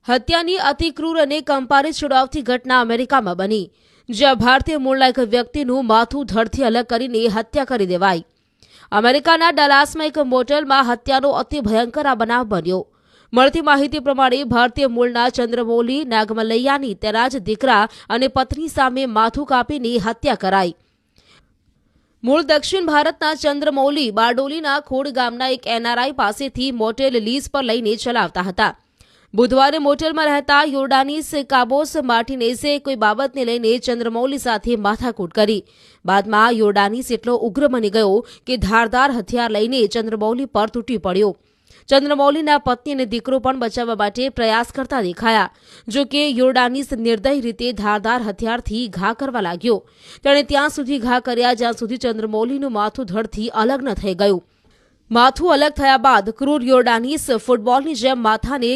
હત્યાની અતિ ક્રૂર અને કંપારી છોડાવતી ઘટના અમેરિકામાં બની, જ્યાં ભારતીય મૂળના એક વ્યક્તિનું માથું ધડથી અલગ કરીને હત્યા કરી દેવાઈ. અમેરિકાના ડલાસમાં એક મોટેલમાં હત્યાનો અતિ ભયંકર આ બનાવ બન્યો. મળતી માહિતી પ્રમાણે ભારતીય મૂળના ચંદ્રમૌલી નાગમલૈયાની તેના જ દીકરા અને પત્ની સામે માથું કાપીને હત્યા કરાઈ. મૂળ દક્ષિણ ભારતના ચંદ્રમૌલી બારડોલીના ખોડ ગામના એક એનઆરઆઈ પાસેથી મોટેલ લીઝ પર લઈને ચલાવતા હતા. બુધવારે મોટેલમાં રહેતા યોર્ડાનીસ કાબોસ માર્ટિનેઝે કોઈ બાબતને લઈને ચંદ્રમૌલી સાથે માથાકૂટ કરી. બાદમાં યોર્ડાનીસ એટલો ઉગ્ર બની ગયો કે ધારદાર હથિયાર લઈને ચંદ્રમૌલી પર તૂટી પડ્યો. ચંદ્રમૌલીના પત્ની અને દીકરો પણ બચાવવા માટે પ્રયાસ કરતા દેખાયા. જો કે યોર્ડાનીસ નિર્દય રીતે ધારદાર હથિયારથી ઘા કરવા લાગ્યો. તેણે ત્યાં સુધી ઘા કર્યા જ્યાં સુધી ચંદ્રમૌલીનું માથું ધડથી અલગ ન થઈ ગયું. માથું અલગ થયા બાદ ક્રૂર યોર્ડાનીસ ફૂટબોલની જેમ માથાને